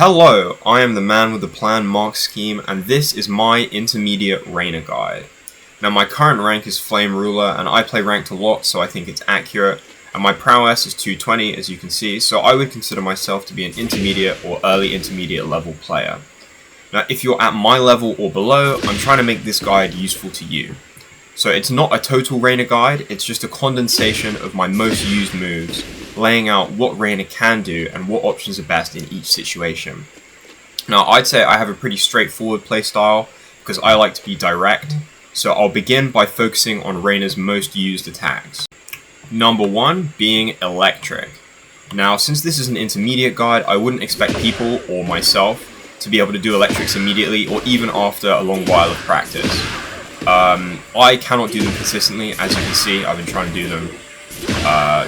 Hello, I am the man with the plan Mark Scheme, and this is my intermediate REINA guide. Now my current rank is Flame Ruler, and I play ranked a lot, so I think it's accurate, and my prowess is 220 as you can see, so I would consider myself to be an intermediate or early intermediate level player. Now if you're at my level or below, I'm trying to make this guide useful to you. So it's not a total REINA guide, it's just a condensation of my most used moves, laying out what REINA can do and what options are best in each situation. Now I'd say I have a pretty straightforward playstyle because I like to be direct, so I'll begin by focusing on REINA's most used attacks. Number 1 being Electric. Now since this is an intermediate guide, I wouldn't expect people, or myself, to be able to do Electrics immediately or even after a long while of practice. I cannot do them consistently, as you can see. I've been trying to do them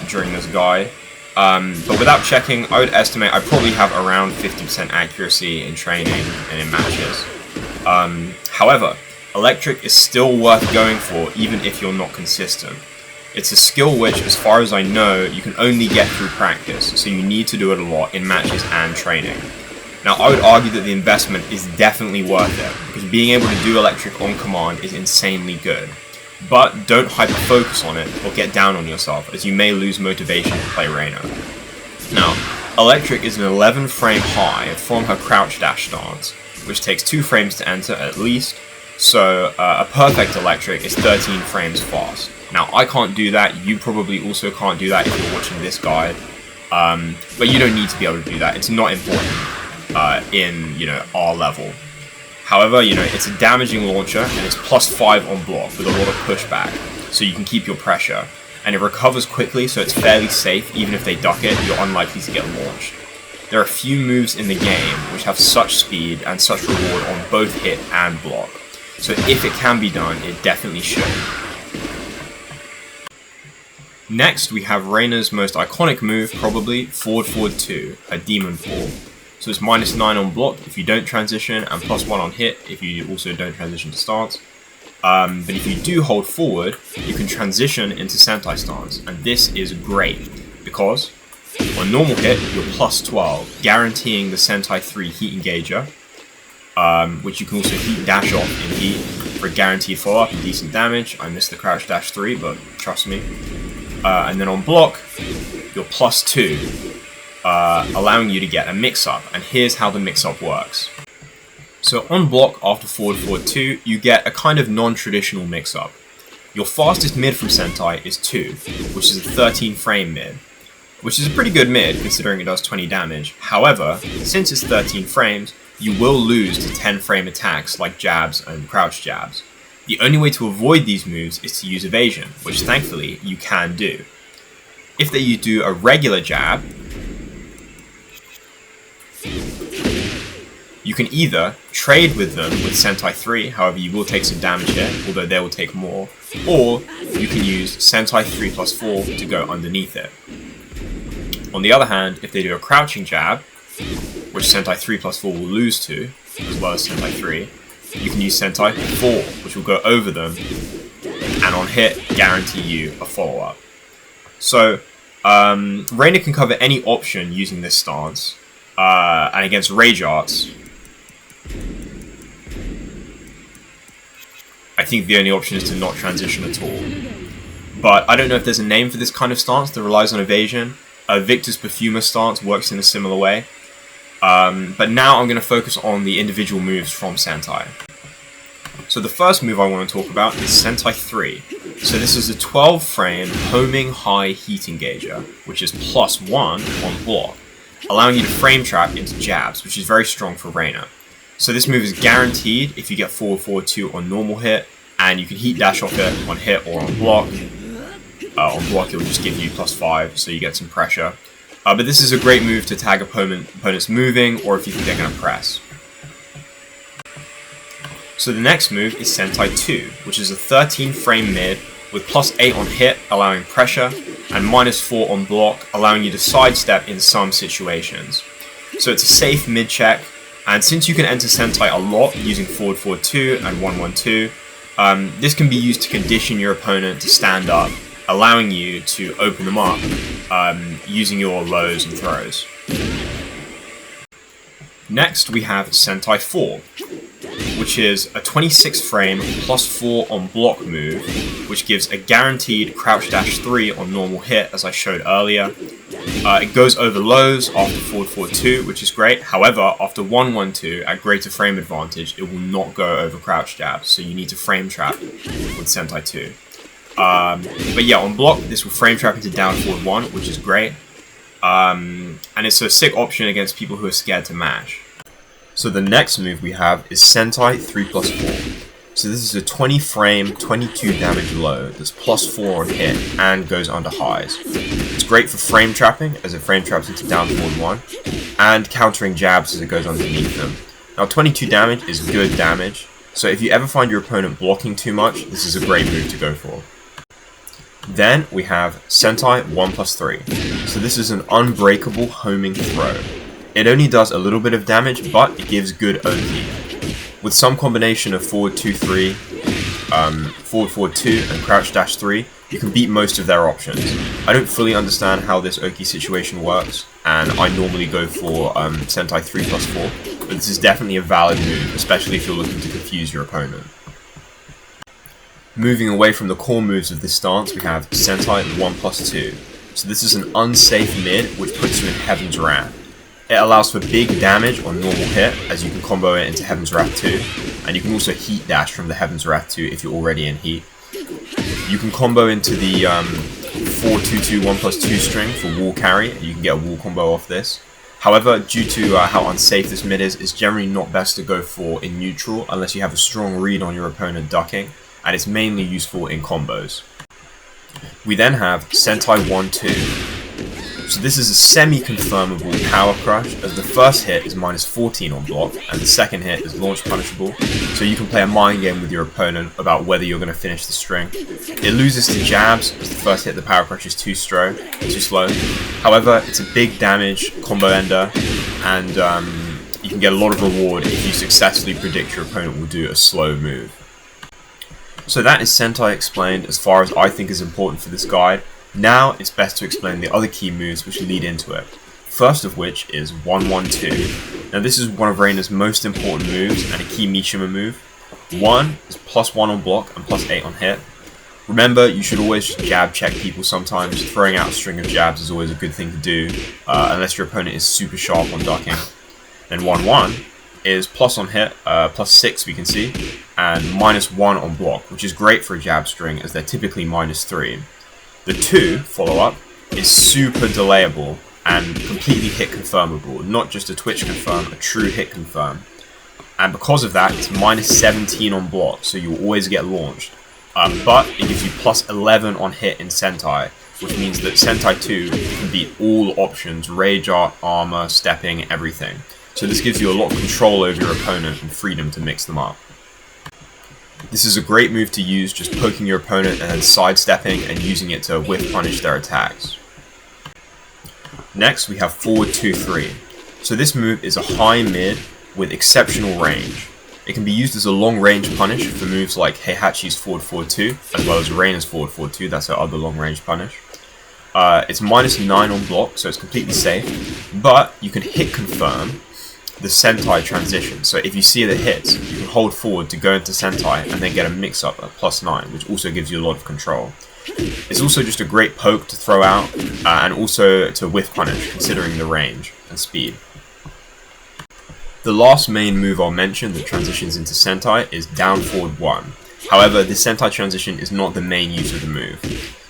during this guide. But without checking, I would estimate I probably have around 50% accuracy in training and in matches. However, Electric is still worth going for even if you're not consistent. It's a skill which, as far as I know, you can only get through practice, so you need to do it a lot in matches and training. Now, I would argue that the investment is definitely worth it, because being able to do Electric on command is insanely good. But don't hyper-focus on it or get down on yourself, as you may lose motivation to play REINA. Now, Electric is an 11 frame high from her crouch dash stance, which takes 2 frames to enter at least, so a perfect Electric is 13 frames fast. Now, I can't do that, you probably also can't do that if you're watching this guide, but you don't need to be able to do that, it's not important. In, our level. However, it's a damaging launcher, and it's +5 on block with a lot of pushback, so you can keep your pressure. And it recovers quickly, so it's fairly safe. Even if they duck it, you're unlikely to get launched. There are a few moves in the game which have such speed and such reward on both hit and block. So if it can be done, it definitely should. Next, we have REINA's most iconic move, probably, Forward 2, her Demon Fall. So it's -9 on block if you don't transition, and +1 on hit if you also don't transition to stance. But if you do hold forward, you can transition into Sentai stance, and this is great, because on normal hit, you're +12, guaranteeing the Sentai 3 heat engager, which you can also heat dash off in heat for a guaranteed follow-up and decent damage. I missed the crouch dash 3, but trust me. And then on block, you're +2. Allowing you to get a mix-up, and here's how the mix-up works. So on block after forward 2, you get a kind of non-traditional mix-up. Your fastest mid from Sentai is 2, which is a 13 frame mid, which is a pretty good mid considering it does 20 damage. However, since it's 13 frames, you will lose to 10 frame attacks like jabs and crouch jabs. The only way to avoid these moves is to use evasion, which thankfully you can do. If you do a regular jab, you can either trade with them with Sentai 3, however you will take some damage here, although they will take more, or you can use Sentai 3 +4 to go underneath it. On the other hand, if they do a crouching jab, which Sentai 3 +4 will lose to, as well as Sentai 3, you can use Sentai 4, which will go over them, and on hit, guarantee you a follow-up. So, REINA can cover any option using this stance, and against Rage Arts, I think the only option is to not transition at all. But I don't know if there's a name for this kind of stance that relies on evasion. Victor's Perfumer stance works in a similar way. But now I'm going to focus on the individual moves from Sentai. So the first move I want to talk about is Sentai 3. So this is a 12 frame homing high heat engager, which is +1 on block, allowing you to frame trap into jabs, which is very strong for REINA. So this move is guaranteed if you get forward 2 on normal hit, and you can heat dash off it on hit or on block. On block it will just give you +5, so you get some pressure. But this is a great move to tag opponents moving, or if you think they're going to press. So the next move is Sentai 2, which is a 13 frame mid with +8 on hit, allowing pressure, and -4 on block, allowing you to sidestep in some situations. So it's a safe mid check, and since you can enter Sentai a lot using forward 2 and 1-1-2, this can be used to condition your opponent to stand up, allowing you to open them up using your lows and throws. Next we have Sentai 4, which is a 26 frame plus 4 on block move, which gives a guaranteed crouch dash 3 on normal hit, as I showed earlier. It goes over lows after forward forward 2, which is great. However, after 1-1-2 at greater frame advantage, it will not go over crouch jabs, so you need to frame trap with Sentai 2. But yeah, on block, this will frame trap into down forward 1, which is great. And it's a sick option against people who are scared to mash. So the next move we have is Sentai 3+4. So this is a 20 frame, 22 damage low that's plus 4 on hit and goes under highs. It's great for frame trapping as it frame traps into down forward 1 and countering jabs as it goes underneath them. Now 22 damage is good damage, so if you ever find your opponent blocking too much, this is a great move to go for. Then we have Sentai 1+3. So this is an unbreakable homing throw. It only does a little bit of damage, but it gives good Oki. With some combination of forward 2-3, forward forward 2, and crouch dash 3, you can beat most of their options. I don't fully understand how this Oki situation works, and I normally go for Sentai 3+4, but this is definitely a valid move, especially if you're looking to confuse your opponent. Moving away from the core moves of this stance, we have Sentai 1+2. So this is an unsafe mid, which puts you in Heaven's Wrath. It allows for big damage on normal hit, as you can combo it into Heaven's Wrath 2, and you can also heat dash from the Heaven's Wrath 2 if you're already in heat. You can combo into the 4-2-2 1+2 string for wall carry, and you can get a wall combo off this. However, due to how unsafe this mid is, it's generally not best to go for in neutral unless you have a strong read on your opponent ducking, and it's mainly useful in combos. We then have Sentai 1-2. So this is a semi-confirmable power crush, as the first hit is -14 on block, and the second hit is launch punishable, so you can play a mind game with your opponent about whether you're going to finish the string. It loses to jabs, as the first hit the power crush is too slow. However, it's a big damage combo ender, and you can get a lot of reward if you successfully predict your opponent will do a slow move. So that is Sentai explained as far as I think is important for this guide. Now it's best to explain the other key moves which lead into it. First of which is 1-1-2. Now this is one of REINA's most important moves and a key Mishima move. 1 is +1 on block and +8 on hit. Remember, you should always just jab check people sometimes. Throwing out a string of jabs is always a good thing to do, unless your opponent is super sharp on ducking. Then 1-1 is plus on hit, +6 we can see, and -1 on block, which is great for a jab string as they're typically -3. The 2 follow-up is super delayable and completely hit confirmable, not just a twitch confirm, a true hit confirm. And because of that, it's -17 on block, so you'll always get launched. But it gives you +11 on hit in Sentai, which means that Sentai 2 can beat all options, rage art, armor, stepping, everything. So this gives you a lot of control over your opponent and freedom to mix them up. This is a great move to use, just poking your opponent and then sidestepping and using it to whiff punish their attacks. Next we have forward 2-3. So this move is a high mid with exceptional range. It can be used as a long range punish for moves like Heihachi's forward forward 2, as well as REINA's forward forward 2, that's her other long range punish. It's -9 on block, so it's completely safe, but you can hit confirm the Sentai transition. So if you see that it hits, you can hold forward to go into Sentai and then get a mix-up at +9, which also gives you a lot of control. It's also just a great poke to throw out, and also to whiff punish, considering the range and speed. The last main move I'll mention that transitions into Sentai is down forward 1. However, this Sentai transition is not the main use of the move.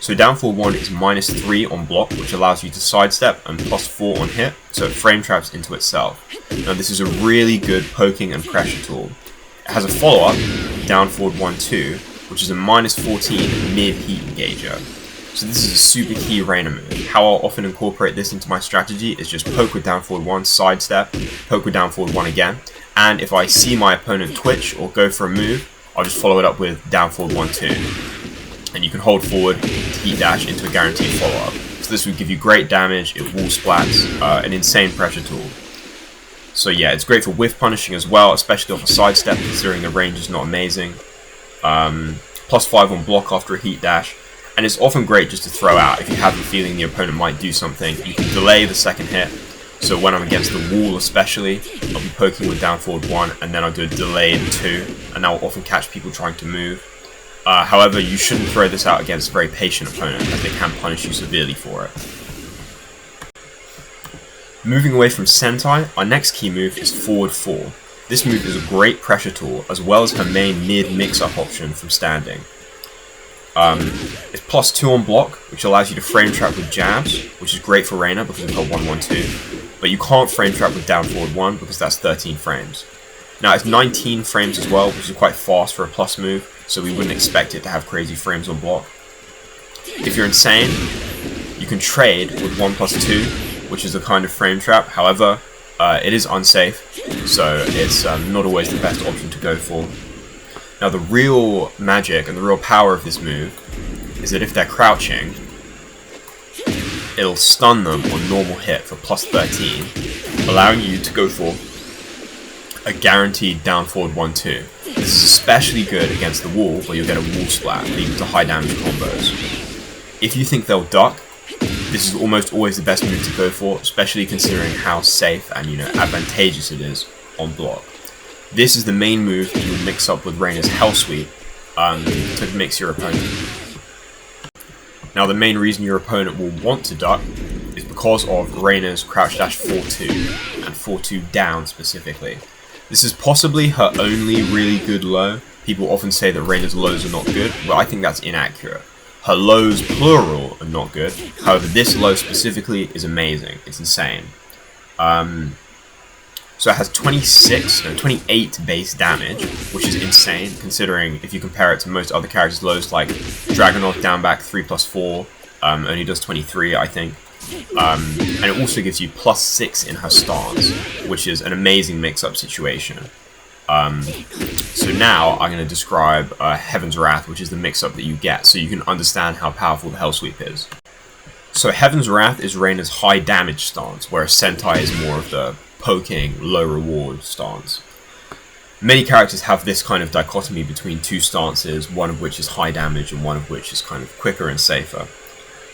So down forward 1 is -3 on block, which allows you to sidestep, and +4 on hit, so it frame traps into itself. Now this is a really good poking and pressure tool. It has a follow-up, down forward 1-2, which is a -14 mid-heat engager. So this is a super key REINA move. How I'll often incorporate this into my strategy is just poke with down forward 1, sidestep, poke with down forward 1 again, and if I see my opponent twitch or go for a move, I'll just follow it up with down forward 1-2. And you can hold forward to heat dash into a guaranteed follow-up. So this would give you great damage, it wall splats, an insane pressure tool. So yeah, it's great for whiff punishing as well, especially off a sidestep, considering the range is not amazing. +5 on block after a heat dash, and it's often great just to throw out if you have the feeling the opponent might do something. You can delay the second hit, So when I'm against the wall especially, I'll be poking with down forward 1, and then I'll do a delayed 2, and that will often catch people trying to move. However, you shouldn't throw this out against a very patient opponent, as they can punish you severely for it. Moving away from Sentai, our next key move is forward 4. This move is a great pressure tool, as well as her main mid mix-up option from standing. It's +2 on block, which allows you to frame trap with jabs, which is great for Reina because we've got 1-1-2, but you can't frame trap with down forward 1 because that's 13 frames. Now it's 19 frames as well, which is quite fast for a plus move, so we wouldn't expect it to have crazy frames on block. If you're insane, you can trade with 1+2, which is a kind of frame trap. However, it is unsafe, so it's not always the best option to go for. Now the real magic and the real power of this move is that if they're crouching, it'll stun them on normal hit for +13, allowing you to go for a guaranteed down forward 1-2. This is especially good against the wall, where you'll get a wall splat, leading to high damage combos. If you think they'll duck, this is almost always the best move to go for, especially considering how safe and advantageous it is on block. This is the main move that you'll mix up with Reina's Hell Sweep to mix your opponent. Now the main reason your opponent will want to duck is because of Reina's crouch dash 4-2 and 4-2 down specifically. This is possibly her only really good low. People often say that Reina's lows are not good, but I think that's inaccurate. Her lows, plural, are not good. However, this low specifically is amazing. It's insane. So it has 28 base damage, which is insane, considering if you compare it to most other characters' lows, like Dragunov down back 3+4, only does 23, I think. And it also gives you +6 in her stance, which is an amazing mix-up situation. So now I'm going to describe Heaven's Wrath, which is the mix-up that you get, so you can understand how powerful the Hell Sweep is. So Heaven's Wrath is Reina's high damage stance, whereas Sentai is more of the poking, low reward stance. Many characters have this kind of dichotomy between two stances, one of which is high damage and one of which is kind of quicker and safer.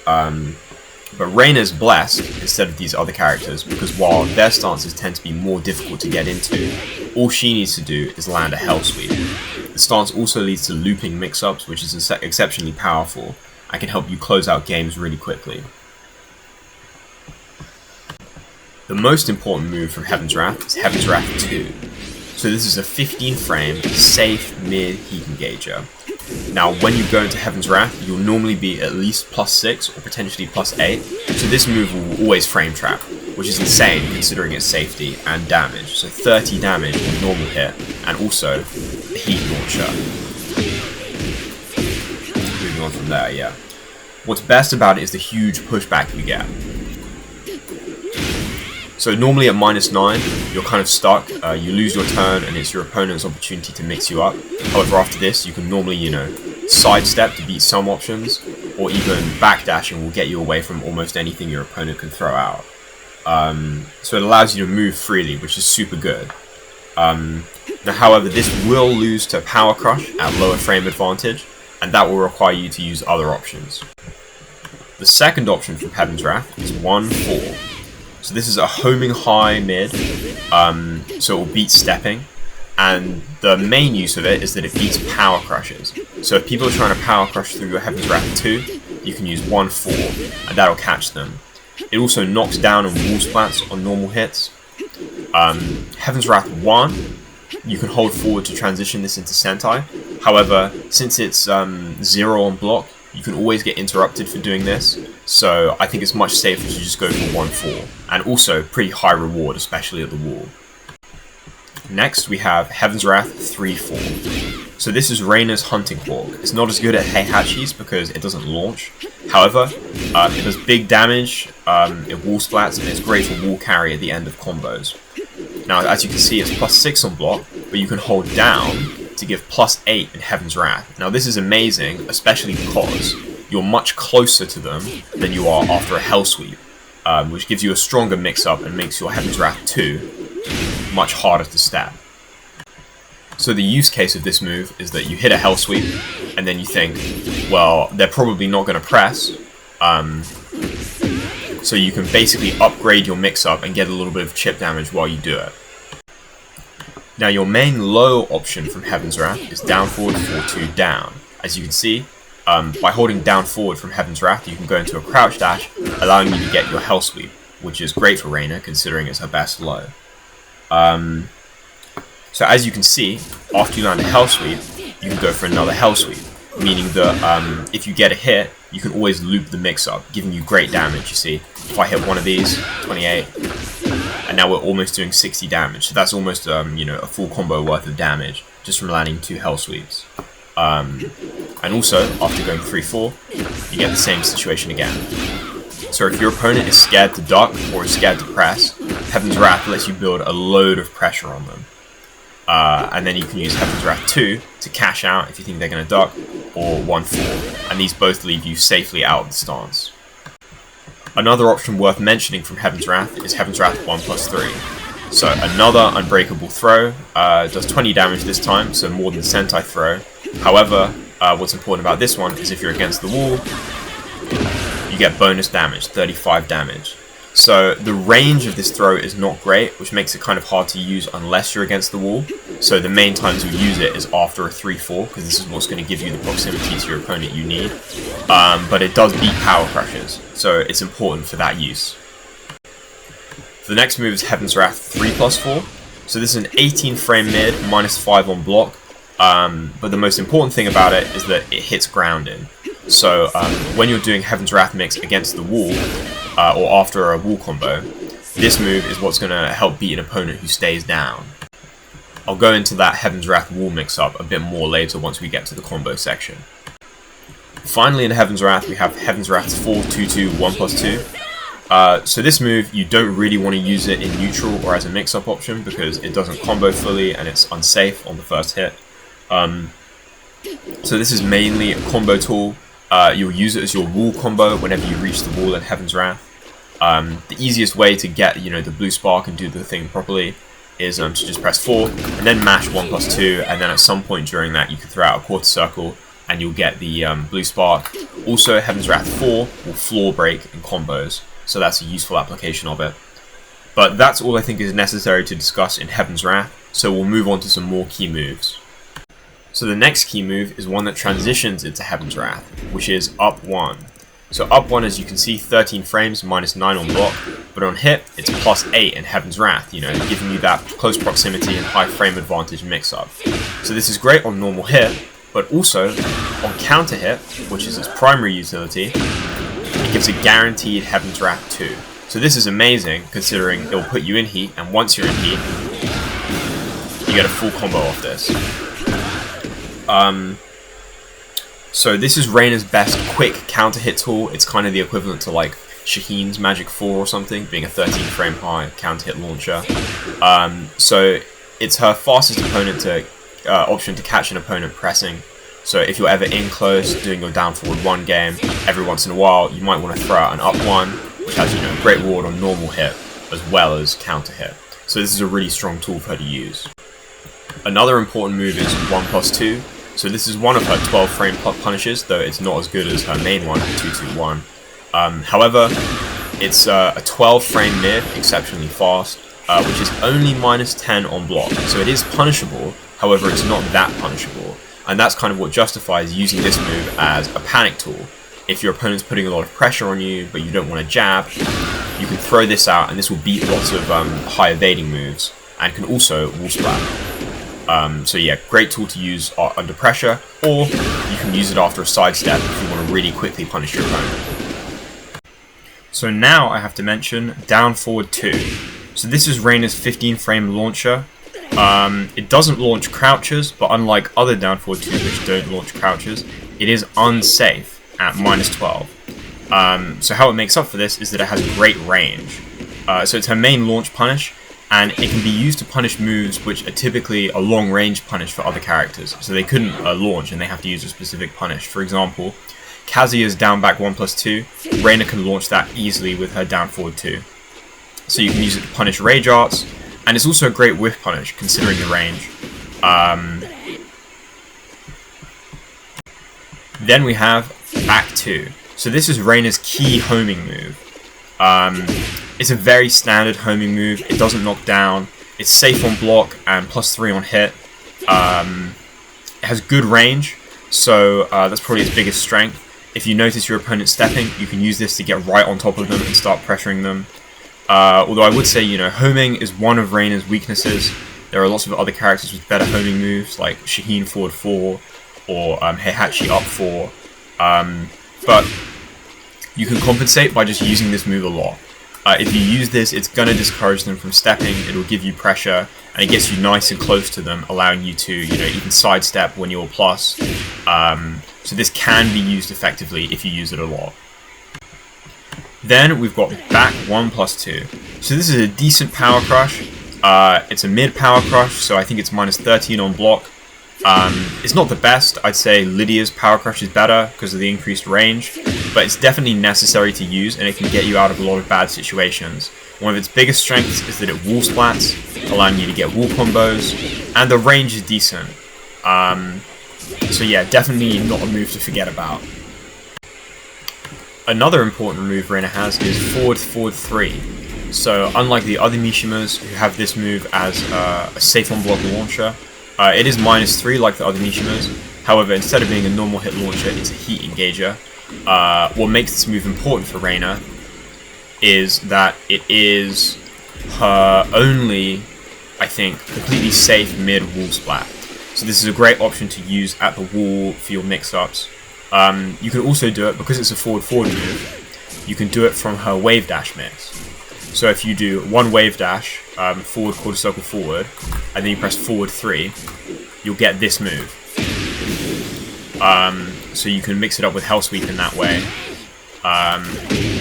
But Reina's blessed instead of these other characters, because while their stances tend to be more difficult to get into, all she needs to do is land a Hell Sweep. The stance also leads to looping mix-ups, which is exceptionally powerful and can help you close out games really quickly. The most important move from Heaven's Wrath is Heaven's Wrath 2. So this is a 15 frame, safe mid heat engager. Now when you go into Heaven's Wrath, you'll normally be at least +6 or potentially +8, so this move will always frame trap, which is insane considering its safety and damage. So 30 damage on normal hit, and also the heat launcher. Moving on from there, yeah. What's best about it is the huge pushback you get. So normally at -9, you're kind of stuck, you lose your turn and it's your opponent's opportunity to mix you up. However, after this, you can normally, sidestep to beat some options, or even backdashing will get you away from almost anything your opponent can throw out. So it allows you to move freely, which is super good. Now, however, this will lose to Power Crush at lower frame advantage, and that will require you to use other options. The second option from Heaven's Wrath is 1-4. So this is a homing high mid, so it will beat stepping, and the main use of it is that it beats power crushes. So if people are trying to power crush through your Heaven's Wrath 2, you can use 1-4, and that'll catch them. It also knocks down on wall splats on normal hits. Heaven's Wrath 1, you can hold forward to transition this into Sentai. However, since it's 0 on block, you can always get interrupted for doing this, so I think it's much safer to just go for 1-4, and also pretty high reward, especially at the wall. Next, we have Heaven's Wrath 3-4. So this is Reina's Hunting Hawk. It's not as good at Heihachi's because it doesn't launch. However, it does big damage, it wall splats, and it's great for wall carry at the end of combos. Now, as you can see, it's +6 on block, but you can hold down to give +8 in Heaven's Wrath. Now this is amazing, especially because you're much closer to them than you are after a Hell Sweep, which gives you a stronger mix-up and makes your Heaven's Wrath 2 much harder to stab. So the use case of this move is that you hit a Hell Sweep, and then you think, well, they're probably not going to press, so you can basically upgrade your mix-up and get a little bit of chip damage while you do it. Now your main low option from Heaven's Wrath is down forward 4-2 down. As you can see, by holding down forward from Heaven's Wrath, you can go into a crouch dash, allowing you to get your hell sweep, which is great for Reina considering it's her best low. So as you can see, after you land a hell sweep, you can go for another hell sweep, meaning that if you get a hit, you can always loop the mix-up, giving you great damage. You see, if I hit one of these, 28, and now we're almost doing 60 damage. So that's almost you know, a full combo worth of damage just from landing 2 hell sweeps. And also, after going 3-4, you get the same situation again. So if your opponent is scared to duck or is scared to press, Heaven's Wrath lets you build a load of pressure on them. And then you can use Heaven's Wrath 2 to cash out if you think they're going to duck, or 1-4, and these both leave you safely out of the stance. Another option worth mentioning from Heaven's Wrath is Heaven's Wrath 1+3. So another unbreakable throw, does 20 damage this time, so more than Sentai throw. However, what's important about this one is if you're against the wall, you get bonus damage, 35 damage. So the range of this throw is not great, which makes it kind of hard to use unless you're against the wall. So the main times you use it is after a 3-4, because this is what's going to give you the proximity to your opponent you need. But it does beat power crushes, so it's important for that use. The next move is Heaven's Wrath 3+4. So this is an 18 frame mid, -5 on block. But the most important thing about it is that it hits grounding. So when you're doing Heaven's Wrath mix against the wall, or after a wall combo, this move is what's going to help beat an opponent who stays down. I'll go into that Heaven's Wrath wall mix-up a bit more later once we get to the combo section. Finally in Heaven's Wrath we have Heaven's Wrath 4-2-2 1+2. So this move, you don't really want to use it in neutral or as a mix-up option because it doesn't combo fully and it's unsafe on the first hit. So this is mainly a combo tool. You'll use it as your wall combo whenever you reach the wall in Heaven's Wrath. The easiest way to get, you know, the blue spark and do the thing properly is to just press 4 and then mash 1+2, and then at some point during that you can throw out a quarter circle and you'll get the blue spark. Also, Heaven's Wrath 4 will floor break in combos, so that's a useful application of it. But that's all I think is necessary to discuss in Heaven's Wrath, so we'll move on to some more key moves. So the next key move is one that transitions into Heaven's Wrath, which is up 1. So up 1, as you can see, 13 frames, -9 on block, but on hit, it's +8 in Heaven's Wrath, you know, giving you that close proximity and high frame advantage mix-up. So this is great on normal hit, but also on counter hit, which is its primary utility, it gives a guaranteed Heaven's Wrath 2. So this is amazing, considering it will put you in heat, and once you're in heat, you get a full combo off this. So this is Reina's best quick counter hit tool. It's kind of the equivalent to like Shaheen's Magic 4 or something, being a 13 frame high counter hit launcher. So it's her fastest opponent to option to catch an opponent pressing. So if you're ever in close, doing your down forward 1 game, every once in a while you might want to throw out an up 1, which has, you know, great reward on normal hit as well as counter hit. So this is a really strong tool for her to use. Another important move is 1+2. So this is one of her 12 frame punishes, though it's not as good as her main one, 2-2-1. However, it's a 12 frame mid, exceptionally fast, which is only -10 on block. So it is punishable, however it's not that punishable. And that's kind of what justifies using this move as a panic tool. If your opponent's putting a lot of pressure on you, but you don't want to jab, you can throw this out and this will beat lots of high evading moves, and can also wall splat. So yeah, great tool to use under pressure, or you can use it after a sidestep if you want to really quickly punish your opponent. So now I have to mention down forward 2. So this is Reina's 15 frame launcher. It doesn't launch crouches, but unlike other down forward 2 which don't launch crouches, it is unsafe at -12. So how it makes up for this is that it has great range. So it's her main launch punish, and it can be used to punish moves which are typically a long range punish for other characters, so they couldn't launch and they have to use a specific punish. For example, Kazuya's down back 1+2, Reina can launch that easily with her down forward 2. So you can use it to punish rage arts, and it's also a great whiff punish considering the range. Then we have back 2. So this is Reina's key homing move. It's a very standard homing move. It doesn't knock down. It's safe on block and +3 on hit. It has good range, so that's probably its biggest strength. If you notice your opponent stepping, you can use this to get right on top of them and start pressuring them. Although I would say, homing is one of Reina's weaknesses. There are lots of other characters with better homing moves, like Shaheen forward 4, or Heihachi up 4. But you can compensate by just using this move a lot. If you use this, it's going to discourage them from stepping, it'll give you pressure, and it gets you nice and close to them, allowing you to, even sidestep when you're plus. So this can be used effectively if you use it a lot. Then we've got back 1/2. So this is a decent power crush. It's a mid power crush, so I think it's -13 on block. It's not the best. I'd say Lydia's power crush is better because of the increased range, but it's definitely necessary to use, and it can get you out of a lot of bad situations. One of its biggest strengths is that it wall splats, allowing you to get wall combos, and the range is decent. So yeah, definitely not a move to forget about. Another important move Reina has is forward 3. So unlike the other Mishimas who have this move as a safe on block launcher, it is -3 like the other Mishimas. However, instead of being a normal hit launcher, it's a heat engager. What makes this move important for Reina is that it is her only, I think, completely safe mid wall splat. So this is a great option to use at the wall for your mix-ups. You can also do it, because it's a forward move, you can do it from her wave dash mix. So if you do one wave dash, forward quarter circle forward, and then you press forward 3, you'll get this move. So you can mix it up with Hell Sweep in that way,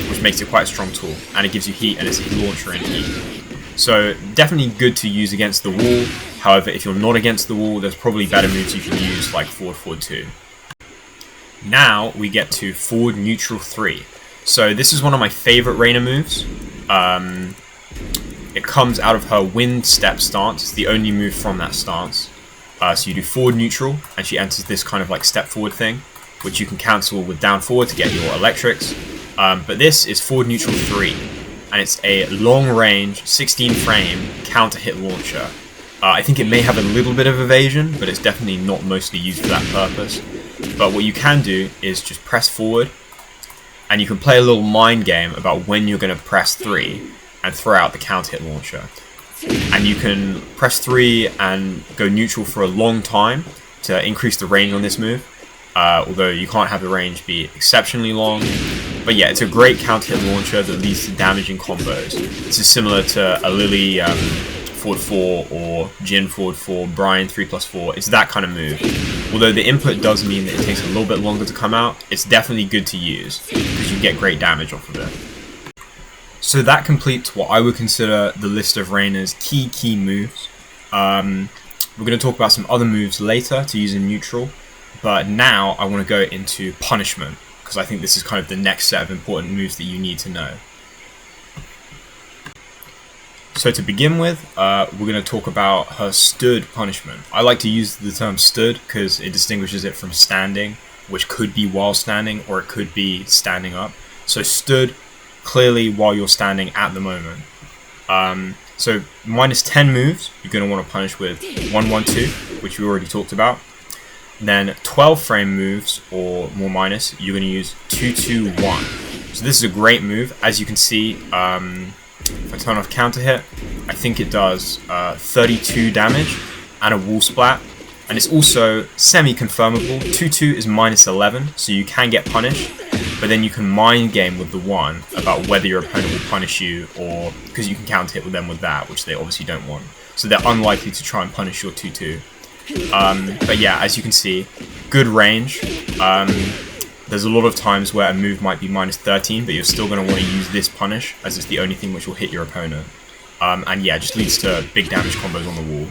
which makes it quite a strong tool, and it gives you heat, and it's a launcher in heat. So definitely good to use against the wall. However, if you're not against the wall, there's probably better moves you can use, like forward 2. Now we get to forward neutral 3. So this is one of my favorite Reina moves. It comes out of her wind step stance. It's the only move from that stance. So you do forward neutral, and she enters this kind of like step forward thing, which you can cancel with down forward to get your electrics. But this is forward neutral 3, and it's a long range 16 frame counter hit launcher. I think it may have a little bit of evasion, but it's definitely not mostly used for that purpose. But what you can do is just press forward, and you can play a little mind game about when you're going to press 3 and throw out the counter hit launcher. And you can press 3 and go neutral for a long time to increase the range on this move, although you can't have the range be exceptionally long. But yeah, it's a great counter hit launcher that leads to damaging combos. This is similar to a Lily forward 4 or Jin forward 4, Brian 3+4. It's that kind of move. Although the input does mean that it takes a little bit longer to come out, it's definitely good to use because you get great damage off of it. So that completes what I would consider the list of Reina's key moves. We're going to talk about some other moves later to use in neutral, but now I want to go into punishment, because I think this is kind of the next set of important moves that you need to know. So to begin with, we're going to talk about her stood punishment. I like to use the term stood because it distinguishes it from standing, which could be while standing or it could be standing up. So stood, clearly while you're standing at the moment. So -10 moves, you're going to want to punish with 1-1-2, which we already talked about. Then 12 frame moves, or more minus, you're going to use 2-2-1. So this is a great move. As you can see, if I turn off counter hit, I think it does 32 damage and a wall splat. And it's also semi-confirmable. 2-2 is -11, so you can get punished. But then you can mind game with the 1 about whether your opponent will punish you, or because you can counter hit with them with that, which they obviously don't want. So they're unlikely to try and punish your 2-2. But yeah, as you can see, good range. There's a lot of times where a move might be -13, but you're still going to want to use this punish, as it's the only thing which will hit your opponent. And yeah, it just leads to big damage combos on the wall.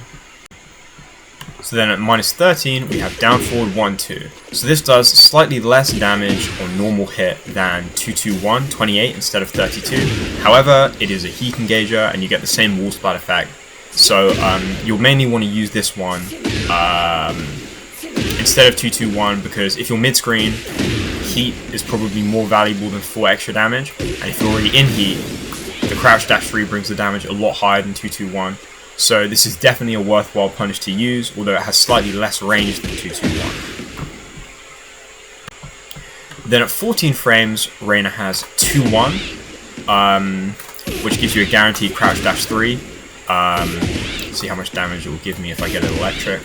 So then at -13, we have down forward 1-2. So this does slightly less damage on normal hit than 2-2-1, 28 instead of 32. However, it is a heat engager, and you get the same wall splat effect. So you'll mainly want to use this one instead of 2-2-1, because if you're mid-screen, heat is probably more valuable than 4 extra damage, and if you're already in heat, the crouch dash 3 brings the damage a lot higher than 221. So this is definitely a worthwhile punish to use, although it has slightly less range than 221. Then at 14 frames, Reina has 2-1, which gives you a guaranteed crouch dash 3. See how much damage it will give me if I get an electric.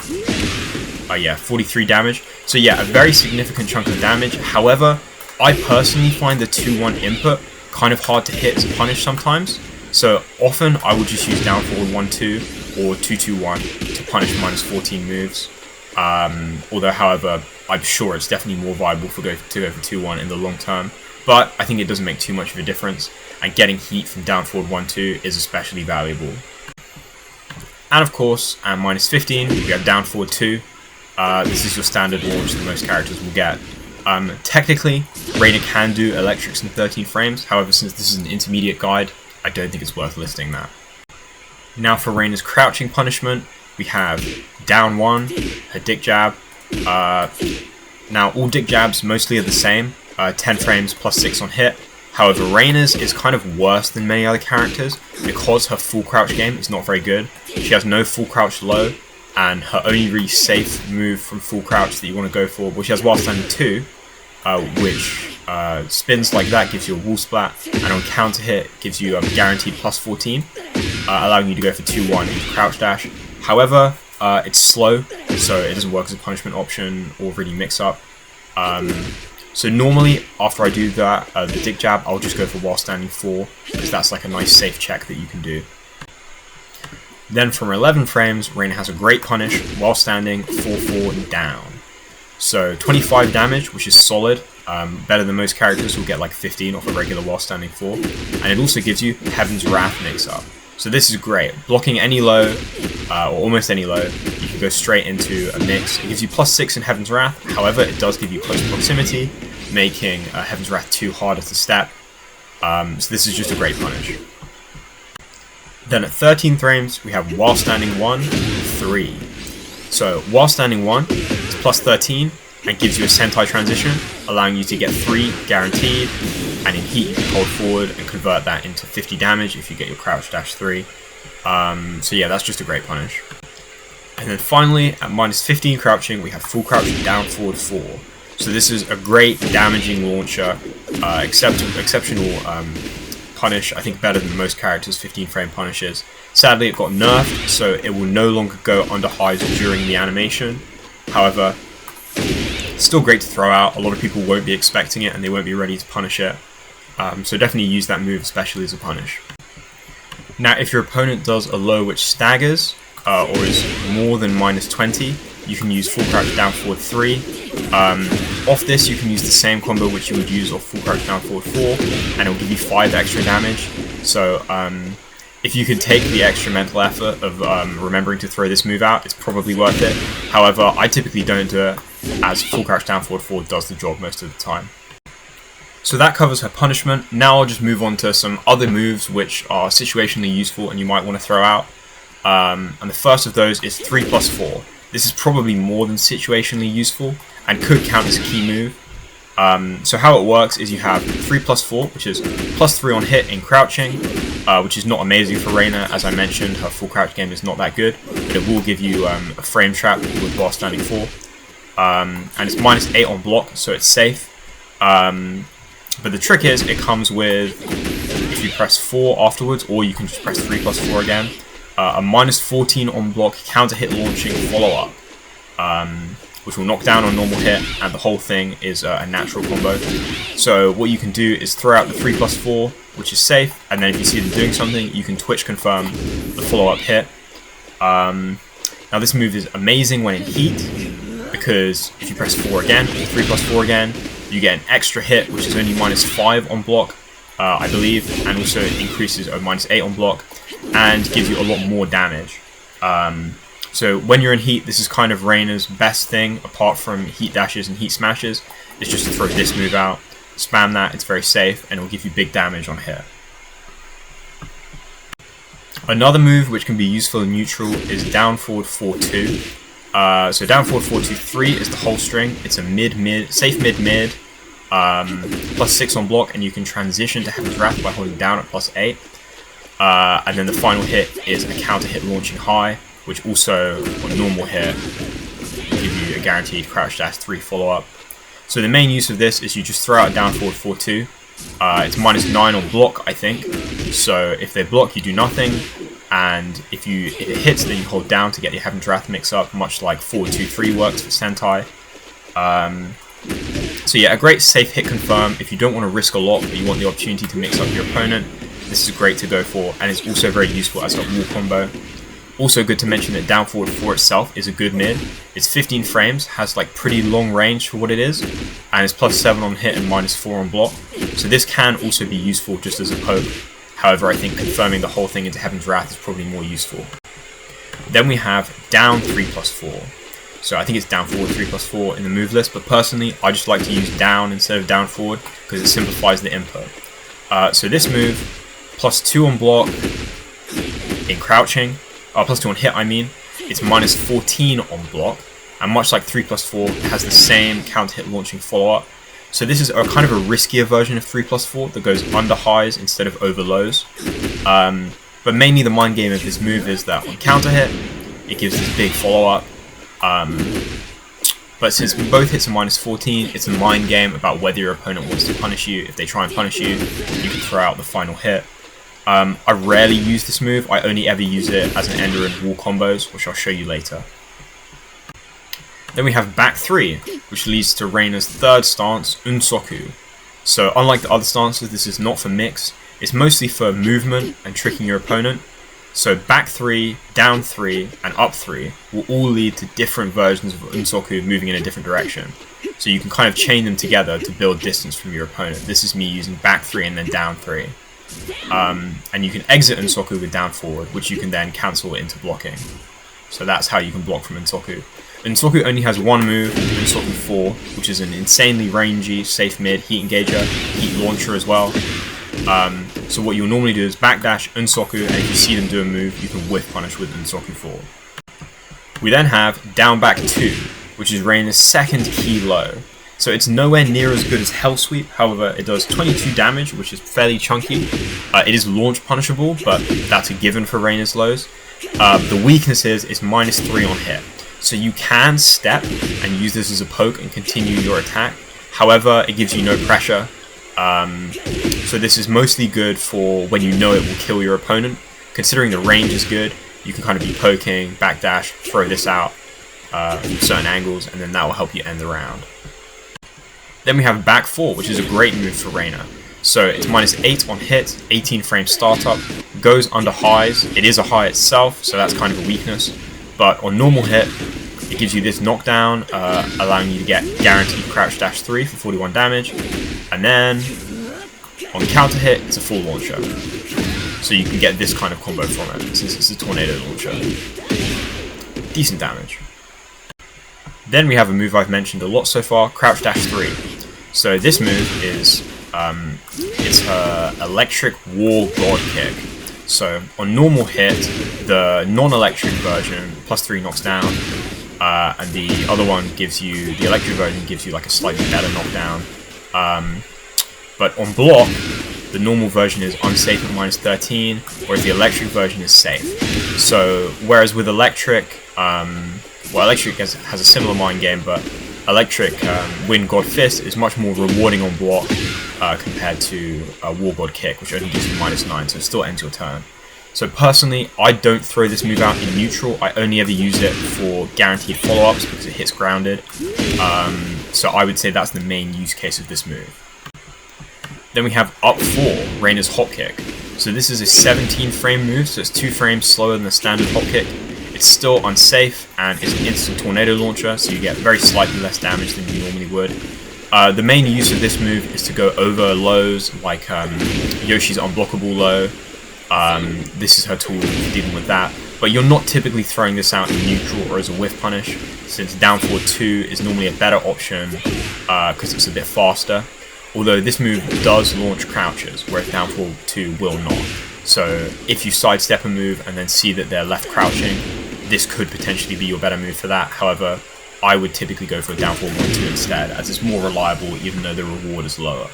Yeah, 43 damage. So yeah, a very significant chunk of damage. However, I personally find the 2-1 input kind of hard to hit as a punish sometimes. So often I would just use down forward 1-2 or 2-2-1 to punish minus 14 moves. Although, however, I'm sure it's definitely more viable to go for 2-1 in the long term. But I think it doesn't make too much of a difference, and getting heat from down forward 1-2 is especially valuable. And of course, at minus 15, we have down forward 2. This is your standard launch that most characters will get. Technically, Reina can do electrics in 13 frames, however, since this is an intermediate guide, I don't think it's worth listing that. Now for Reina's crouching punishment, we have down 1, her dick jab. Now all dick jabs mostly are the same, 10 frames plus 6 on hit. However, Reina's is kind of worse than many other characters because her full crouch game is not very good. She has no full crouch low, and her only really safe move from full crouch that you want to go for, well, she has while standing 2, which spins like that, gives you a wall splat, and on counter hit gives you a guaranteed plus 14, allowing you to go for 2-1 into crouch dash. However, it's slow, so it doesn't work as a punishment option or really mix up. So normally, after I do that, the dick jab, I'll just go for while standing 4, because that's like a nice safe check that you can do. Then from 11 frames, Reina has a great punish, while standing 4-4 down. So 25 damage, which is solid, better than most characters who will get like 15 off a regular while standing 4. And it also gives you Heaven's Wrath mix up. So this is great. Blocking any low, or almost any low, you can go straight into a mix. It gives you plus 6 in Heaven's Wrath, however it does give you close proximity, making Heaven's Wrath 2 harder to step. So this is just a great punish. Then at 13 frames, we have while standing 1, 3. So while standing 1 is plus 13 and gives you a Sentai transition, allowing you to get 3 guaranteed, and in heat you can hold forward and convert that into 50 damage if you get your crouch dash 3. So yeah, that's just a great punish. And then finally, at minus 15 crouching, we have full crouch down forward 4. So this is a great damaging launcher, exceptional punish, I think better than most characters' 15 frame punishes. Sadly, it got nerfed, so it will no longer go under highs during the animation. However, still great to throw out. A lot of people won't be expecting it and they won't be ready to punish it. So definitely use that move, especially as a punish. Now, if your opponent does a low which staggers, or is more than minus 20, you can use full crouch down forward 3. Off this, you can use the same combo which you would use off full crouch down forward 4, and it will give you 5 extra damage. So if you can take the extra mental effort of remembering to throw this move out, it's probably worth it. However, I typically don't do it, as full crouch down forward 4 does the job most of the time. So that covers her punishment. Now I'll just move on to some other moves which are situationally useful and you might want to throw out. And the first of those is 3+4. This is probably more than situationally useful and could count as a key move. So how it works is you have 3+4, which is plus 3 on hit in crouching, which is not amazing for Reina. As I mentioned, her full crouch game is not that good, but it will give you a frame trap with while standing 4. And it's minus 8 on block, so it's safe. But the trick is, it comes with, if you press 4 afterwards, or you can just press 3+4 again, a minus 14 on block counter hit launching follow-up, which will knock down on normal hit, and the whole thing is a natural combo. So what you can do is throw out the 3+4, which is safe, and then if you see them doing something, you can twitch confirm the follow-up hit. Now this move is amazing when in heat, because if you press 4 again, 3+4 again, you get an extra hit, which is only minus 5 on block, I believe, and also it increases minus 8 on block, and gives you a lot more damage. So when you're in heat, this is kind of Reina's best thing, apart from heat dashes and heat smashes, is just to throw this move out, spam that, it's very safe, and it will give you big damage on hit. Another move which can be useful in neutral is down forward 4-2. So down forward 4-2-3 is the whole string. It's a safe mid-mid. plus 6 on block, and you can transition to Heaven's Wrath by holding down at plus 8. And then the final hit is a counter hit launching high, which also, on normal hit, will give you a guaranteed crouch dash 3 follow-up. So the main use of this is you just throw out a down forward 4-2. It's minus 9 on block, I think. So if they block, you do nothing. And if it hits, then you hold down to get your Heaven's Wrath mix up, much like 4-2-3 works for Sentai. So yeah, a great safe hit confirm. If you don't want to risk a lot, but you want the opportunity to mix up your opponent, this is great to go for, and it's also very useful as a wall combo. Also good to mention that down forward 4 itself is a good mid. It's 15 frames, has like pretty long range for what it is, and it's plus 7 on hit and minus 4 on block. So this can also be useful just as a poke. However, I think confirming the whole thing into Heaven's Wrath is probably more useful. Then we have down 3 plus 4. So I think it's down forward 3 plus 4 in the move list, but personally I just like to use down instead of down forward because it simplifies the input. So this move, plus 2 on block in crouching, plus 2 on hit I mean, it's minus 14 on block, and much like 3 plus 4, it has the same counter hit launching follow-up. So this is a kind of a riskier version of 3 plus 4 that goes under highs instead of over lows. But mainly the mind game of this move is that on counter hit, it gives this big follow-up. But since both hits are minus 14, it's a mind game about whether your opponent wants to punish you. If they try and punish you, you can throw out the final hit. I rarely use this move. I only ever use it as an ender in wall combos, which I'll show you later. Then we have back 3, which leads to REINA's third stance, Unsoku. So unlike the other stances, this is not for mix. It's mostly for movement and tricking your opponent. So back 3, down 3, and up 3 will all lead to different versions of Unsoku moving in a different direction. So you can kind of chain them together to build distance from your opponent. This is me using back 3 and then down 3. And you can exit Unsoku with down forward, which you can then cancel into blocking. So that's how you can block from Unsoku. Unsoku only has one move, Unsoku 4, which is an insanely rangy, safe mid, heat engager, heat launcher as well. So what you'll normally do is backdash Unsoku, and if you see them do a move, you can whiff punish with Unsoku 4. We then have down back 2, which is REINA's second key low. So it's nowhere near as good as Hell Sweep, however it does 22 damage, which is fairly chunky. It is launch punishable, but that's a given for REINA's lows. The weakness is it's minus 3 on hit. So you can step and use this as a poke and continue your attack. However, it gives you no pressure. So this is mostly good for when you know it will kill your opponent. Considering the range is good, you can kind of be poking, backdash, throw this out from certain angles, and then that will help you end the round. Then we have back 4, which is a great move for REINA. So it's minus 8 on hit, 18 frame startup, goes under highs. It is a high itself, so that's kind of a weakness. But on normal hit, it gives you this knockdown, allowing you to get guaranteed crouch dash 3 for 41 damage. And then on counter hit, it's a full launcher. So you can get this kind of combo from it, since it's a tornado launcher. Decent damage. Then we have a move I've mentioned a lot so far, crouch dash 3. So this move is, it's her electric wall god kick. So on normal hit, the non-electric version, plus 3 knocks down, and the other one gives you, the electric version gives you like a slightly better knockdown. But on block, the normal version is unsafe at minus 13, whereas the electric version is safe. So whereas with electric, well, electric has a similar mind game, but electric Wind God Fist is much more rewarding on block compared to War God Kick, which only gives you minus 9, so it still ends your turn. So personally, I don't throw this move out in neutral. I only ever use it for guaranteed follow-ups because it hits grounded. So I would say that's the main use case of this move. Then we have up 4, REINA's hop kick. So this is a 17 frame move, so it's 2 frames slower than the standard hop kick. It's still unsafe, and it's an instant tornado launcher, so you get very slightly less damage than you normally would. The main use of this move is to go over lows, like Yoshi's unblockable low. This is her tool for dealing with that. But you're not typically throwing this out in neutral or as a whiff punish, since down forward 2 is normally a better option because it's a bit faster. Although this move does launch crouches, whereas down forward 2 will not. So if you sidestep a move and then see that they're left crouching, this could potentially be your better move for that. However, I would typically go for a down forward 1-2 instead, as it's more reliable even though the reward is lower.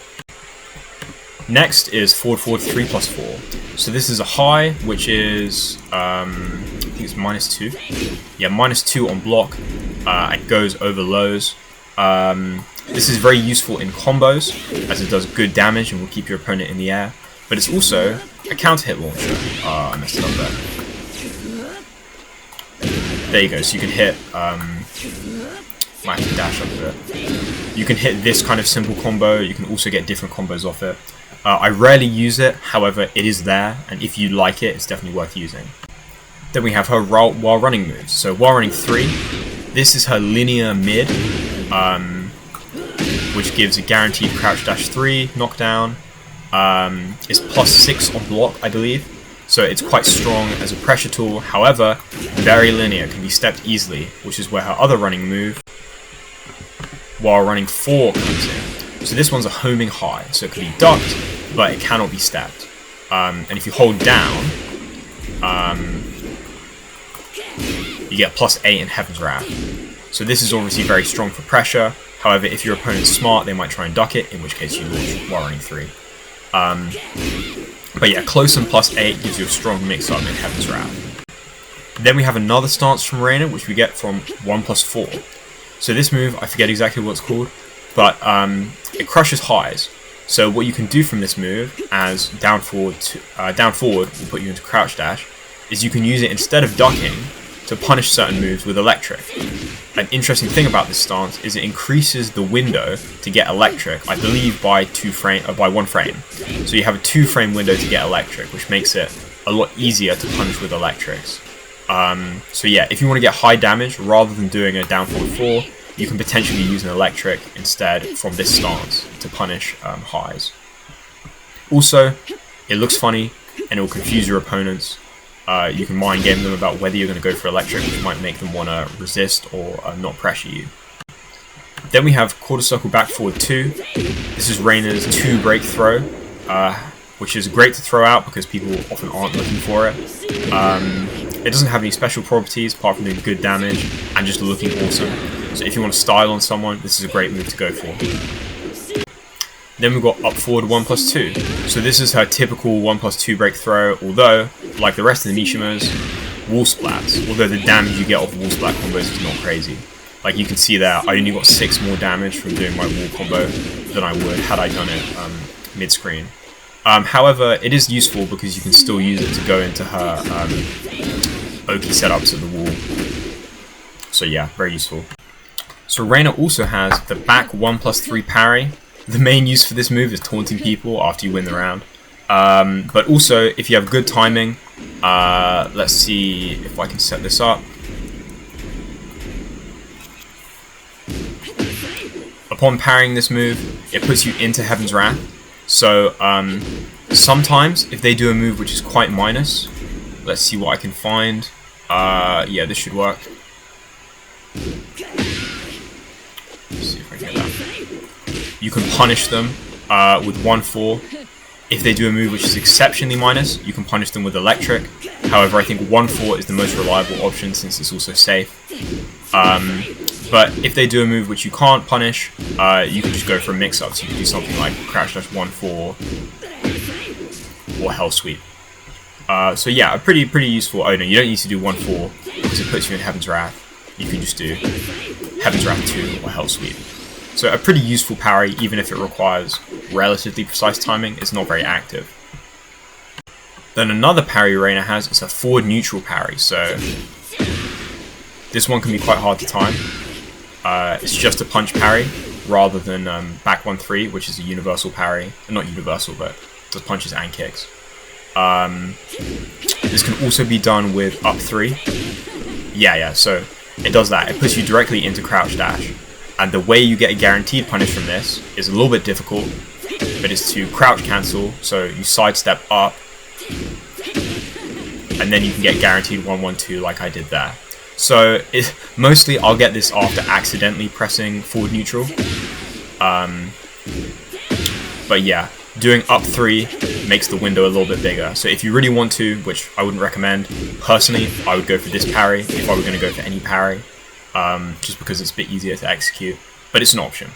Next is forward 3+4. So this is a high, which is, I think it's -2. Yeah, -2 on block. It goes over lows. This is very useful in combos, as it does good damage and will keep your opponent in the air. But it's also a counter hit launcher. I messed it up there. There you go, so you can hit, might have to dash up a bit. You can hit this kind of simple combo, you can also get different combos off it. I rarely use it, however, it is there, and if you like it, it's definitely worth using. Then we have her while running moves. So while running 3, this is her linear mid, which gives a guaranteed crouch dash 3 knockdown. It's +6 on block, I believe. So it's quite strong as a pressure tool, however, very linear, can be stepped easily, which is where her other running move, while running 4, comes in. So this one's a homing high, so it can be ducked, but it cannot be stepped. And if you hold down, you get +8 in Heaven's Wrath. So this is obviously very strong for pressure, however, if your opponent's smart, they might try and duck it, in which case you launch while running 3. But yeah, close and +8 gives you a strong mix-up in Heaven's Wrath. Then we have another stance from Reina, which we get from 1+4. So this move, I forget exactly what it's called, but it crushes highs. So what you can do from this move, as down forward will put you into crouch dash, is you can use it instead of ducking to punish certain moves with electric. An interesting thing about this stance is it increases the window to get electric, I believe by 1 frame. So you have a 2-frame window to get electric, which makes it a lot easier to punish with electrics. So yeah, if you want to get high damage, rather than doing a down forward 4, you can potentially use an electric instead from this stance to punish highs. Also, it looks funny and it will confuse your opponents. You can mind game them about whether you're going to go for electric, which might make them want to resist or not pressure you. Then we have quarter circle back forward 2. This is Reina's 2 break throw, which is great to throw out because people often aren't looking for it. It doesn't have any special properties apart from doing good damage and just looking awesome. So if you want to style on someone, this is a great move to go for. Then we've got up forward 1+2. So this is her typical 1+2 break throw, although, like the rest of the Mishimas, wall splats. Although the damage you get off wall splat combos is not crazy. Like you can see there, I only got 6 more damage from doing my wall combo than I would had I done it mid-screen. However, it is useful because you can still use it to go into her Oki setups at the wall. So yeah, very useful. So Reina also has the back 1+3 parry. The main use for this move is taunting people after you win the round. But also, if you have good timing, let's see if I can set this up. Upon parrying this move, it puts you into Heaven's Wrath. So sometimes, if they do a move which is quite minus, let's see what I can find. Yeah, this should work. Let's see if I can get that. You can punish them with 1-4. If they do a move which is exceptionally minus, you can punish them with electric. However, I think 1-4 is the most reliable option since it's also safe. But if they do a move which you can't punish, you can just go for a mix-up. So you can do something like crouch dash 1-4 or hell sweep. So yeah, a pretty useful. Oh no, you don't need to do 1-4 because it puts you in Heaven's Wrath. You can just do Heaven's Wrath 2 or hell sweep. So a pretty useful parry, even if it requires relatively precise timing, it's not very active. Then another parry Reina has is a forward neutral parry, so this one can be quite hard to time. It's just a punch parry, rather than back 1-3, which is a universal parry. Not universal, but does punches and kicks. This can also be done with up 3. Yeah, so it does that. It puts you directly into crouch dash. And the way you get a guaranteed punish from this is a little bit difficult, but it's to crouch cancel, so you sidestep up, and then you can get guaranteed 1-1-2 like I did there. So mostly I'll get this after accidentally pressing forward neutral. But yeah, doing up 3 makes the window a little bit bigger. So if you really want to, which I wouldn't recommend, personally I would go for this parry if I were going to go for any parry. just because it's a bit easier to execute, but it's an option.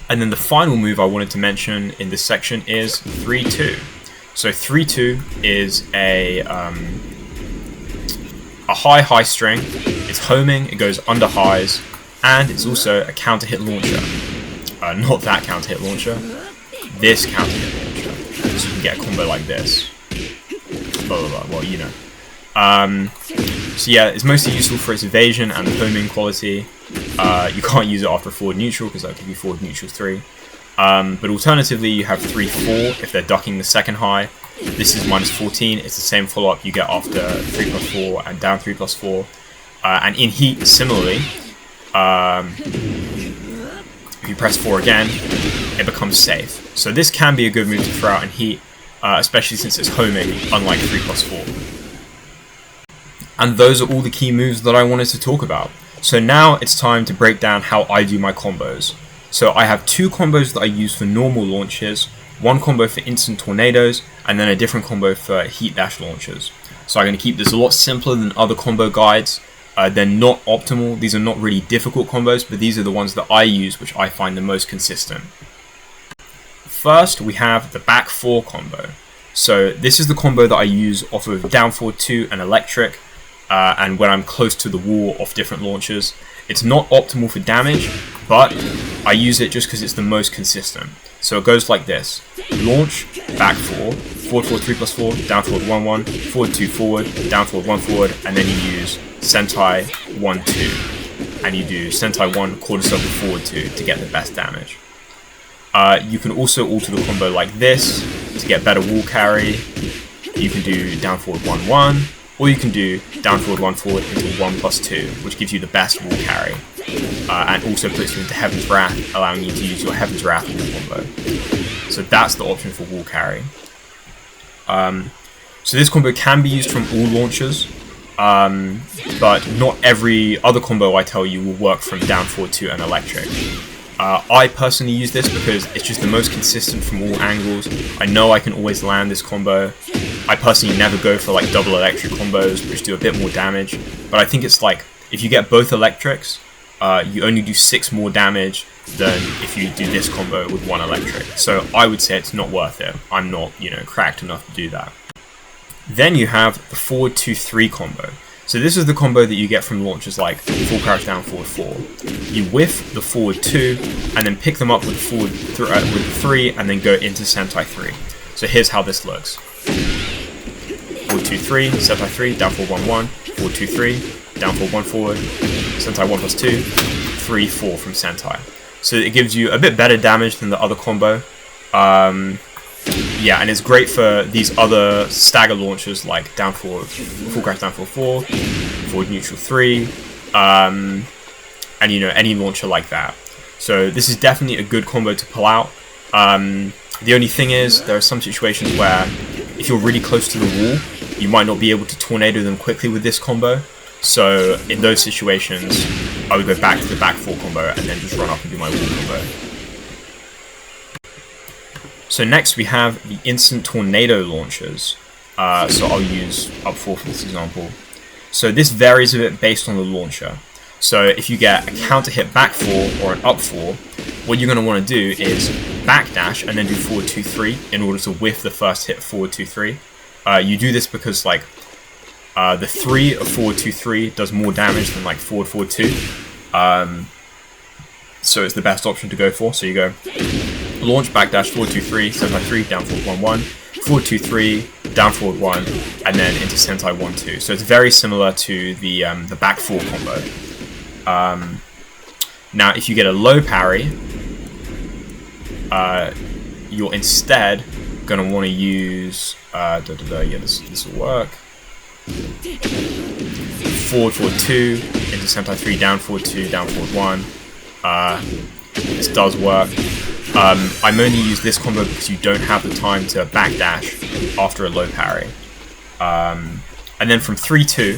And then the final move I wanted to mention in this section is 3-2. So 3-2 is a high strength. It's homing, it goes under highs, and it's also a counter hit launcher. Not that counter hit launcher, this counter hit launcher. So you can get a combo like this. Blah, blah, blah. Well, you know. So yeah, it's mostly useful for its evasion and the homing quality. You can't use it after forward neutral because that'll give you forward neutral 3. But alternatively, you have 3-4 if they're ducking the second high. This is -14. It's the same follow-up you get after 3+4 and down 3+4. And in heat, similarly, if you press 4 again, it becomes safe. So this can be a good move to throw out in heat, especially since it's homing, unlike 3+4. And those are all the key moves that I wanted to talk about. So now it's time to break down how I do my combos. So I have 2 combos that I use for normal launches, 1 combo for instant tornadoes, and then a different combo for heat dash launches. So I'm going to keep this a lot simpler than other combo guides. They're not optimal, these are not really difficult combos, but these are the ones that I use which I find the most consistent. First we have the back 4 combo. So this is the combo that I use off of down forward 2 and electric, and when I'm close to the wall off different launches. It's not optimal for damage, but I use it just because it's the most consistent. So it goes like this: launch, back 4, forward 4 3+4, down forward 1-1, forward 2 forward, down forward 1 forward, and then you use Sentai 1-2. And you do Sentai 1, quarter circle forward 2 to get the best damage. You can also alter the combo like this to get better wall carry. You can do down forward 1-1, or you can do down forward 1 forward into 1+2, which gives you the best wall carry. And also puts you into Heaven's Wrath, allowing you to use your Heaven's Wrath in the combo. So that's the option for wall carry. So this combo can be used from all launchers, but not every other combo I tell you will work from down forward 2 and electric. I personally use this because it's just the most consistent from all angles. I know I can always land this combo. I personally never go for like double electric combos, which do a bit more damage, but I think it's like, if you get both electrics, you only do 6 more damage than if you do this combo with 1 electric. So I would say it's not worth it. I'm not, cracked enough to do that. Then you have the forward 2-3 combo. So this is the combo that you get from launches like full crouch down forward 4. You whiff the forward 2 and then pick them up with forward with 3 and then go into Sentai 3. So here's how this looks: forward 2-3, Sentai 3, down forward 1-1, forward 2-3, down forward 1 forward, Sentai 1+2, 3-4 from Sentai. So it gives you a bit better damage than the other combo. Yeah, and it's great for these other stagger launches like down forward, full crash down forward 4, forward neutral 3, and any launcher like that. So this is definitely a good combo to pull out. The only thing is, there are some situations where if you're really close to the wall, you might not be able to tornado them quickly with this combo. So in those situations, I would go back to the back 4 combo and then just run up and do my wall combo. So next we have the instant tornado launchers. So I'll use up 4 for this example. So this varies a bit based on the launcher. So if you get a counter hit back 4 or an up 4, what you're going to want to do is backdash and then do forward 2-3 in order to whiff the first hit forward 2-3. You do this because the 3 of forward 2-3 does more damage than like forward 2. So it's the best option to go for. So you go launch, backdash, forward 2-3, Sentai 3, down forward 1-1, forward 2-3, down forward 1, and then into Sentai 1-2. So it's very similar to the back 4 combo. Now if you get a low parry, you're instead going to want to use yeah, this will work. Forward 2 into Sentai 3, down forward 2, down forward 1. This does work. I'm only use this combo because you don't have the time to backdash after a low parry. And then from 3-2,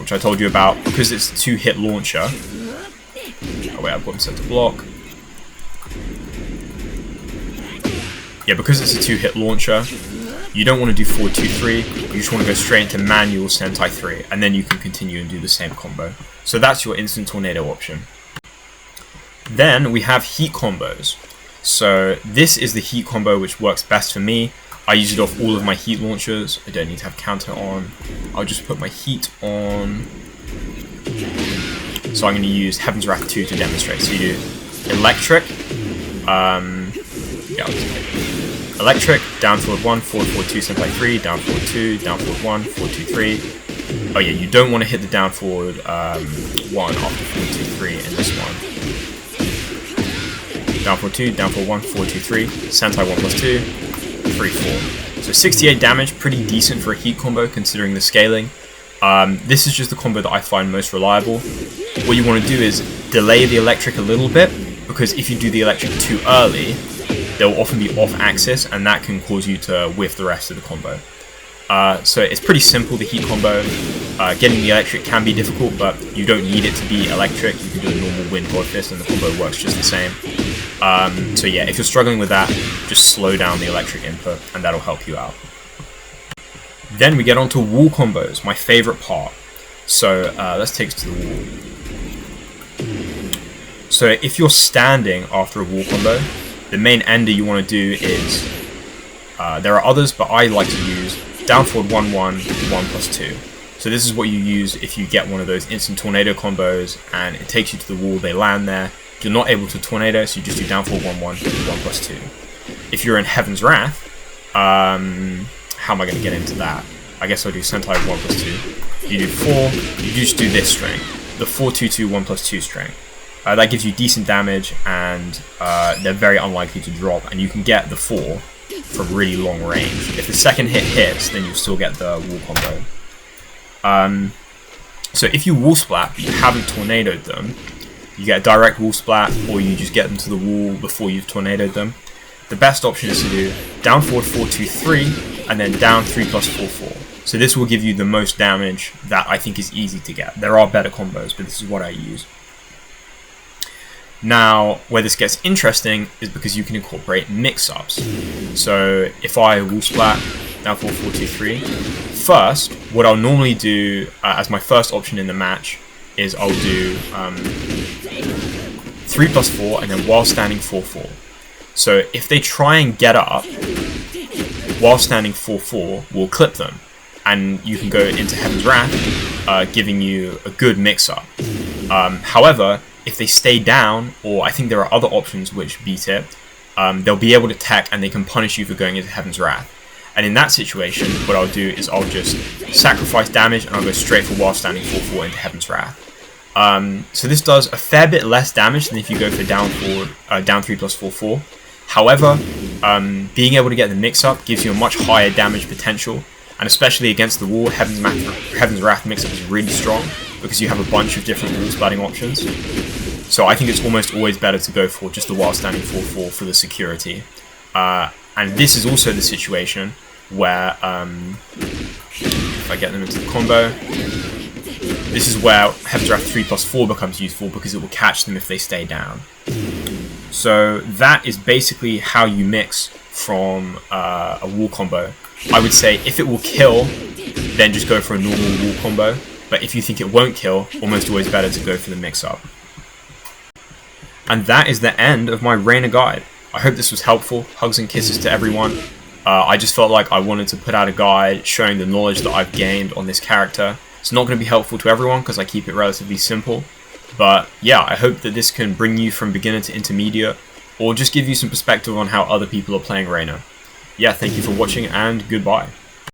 which I told you about, because it's a 2-hit launcher. Oh wait, I've got them set to block. Yeah, because it's a 2-hit launcher, you don't want to do forward 2-3, you just want to go straight into manual Sentai 3, and then you can continue and do the same combo. So that's your instant tornado option. Then we have heat combos. So this is the heat combo which works best for me. I use it off all of my heat launchers. I don't need to have counter on. I'll just put my heat on. So I'm going to use Heaven's Wrath 2 to demonstrate. So you do electric, electric, down forward 1, forward 2, Sentai 3, down forward 2, down forward 1, forward 2, 3. Oh yeah, you don't want to hit the down forward 1 after forward 2, 3 in this one. Down forward 2, down forward 1, forward 2, 3, Sentai 1+2, 3, 4. So 68 damage, pretty decent for a heat combo considering the scaling. This is just the combo that I find most reliable. What you want to do is delay the electric a little bit, because if you do the electric too early, they'll often be off axis, and that can cause you to whiff the rest of the combo. So it's pretty simple, the heat combo. Getting the electric can be difficult, but you don't need it to be electric. You can do a normal wind god fist and the combo works just the same. So yeah, if you're struggling with that, just slow down the electric input and that'll help you out. Then we get onto wall combos, my favorite part. So let's take us to the wall. So if you're standing after a wall combo, the main ender you want to do is, there are others, but I like to use down forward 1, 1, 1+2. So this is what you use if you get one of those instant tornado combos and it takes you to the wall, they land there. You're not able to tornado, so you just do down forward 1, 1, 1+2. If you're in Heaven's Wrath, how am I going to get into that? I guess I'll do Sentai 1+2. You do 4, you just do this string, the 4, 2, 2, 1+2 string. That gives you decent damage, and they're very unlikely to drop, and you can get the 4 from really long range. If the second hit hits, then you'll still get the wall combo. So if you wall splat, but you haven't tornadoed them, you get a direct wall splat, or you just get them to the wall before you've tornadoed them. The best option is to do down forward 4, 2, 3, and then down 3+4, 4. So this will give you the most damage that I think is easy to get. There are better combos, but this is what I use. Now, where this gets interesting is because you can incorporate mix-ups. So if I wall splat, down forward 4, 2, 3, first, what I'll normally do as my first option in the match is I'll do 3+4 and then while standing 4, 4. So if they try and get up while standing 4, 4, we'll clip them. And you can go into Heaven's Wrath, giving you a good mix-up. However, if they stay down, or I think there are other options which beat it, they'll be able to tech and they can punish you for going into Heaven's Wrath. And in that situation, what I'll do is I'll just sacrifice damage and I'll go straight for while standing 4, 4 into Heaven's Wrath. So this does a fair bit less damage than if you go for down 3+4, 4. However, being able to get the mix-up gives you a much higher damage potential, and especially against the wall, Heaven's Wrath mix-up is really strong because you have a bunch of different wall splatting options. So I think it's almost always better to go for just the while standing 4, 4 for the security. And this is also the situation where, if I get them into the combo, this is where Heaven's Wrath 3+4 becomes useful because it will catch them if they stay down. So that is basically how you mix from a wall combo. I would say if it will kill, then just go for a normal wall combo. But if you think it won't kill, almost always better to go for the mix-up. And that is the end of my REINA guide. I hope this was helpful. Hugs and kisses to everyone. I just felt like I wanted to put out a guide showing the knowledge that I've gained on this character. It's not going to be helpful to everyone because I keep it relatively simple. But yeah, I hope that this can bring you from beginner to intermediate, or just give you some perspective on how other people are playing REINA. Yeah, thank you for watching and goodbye.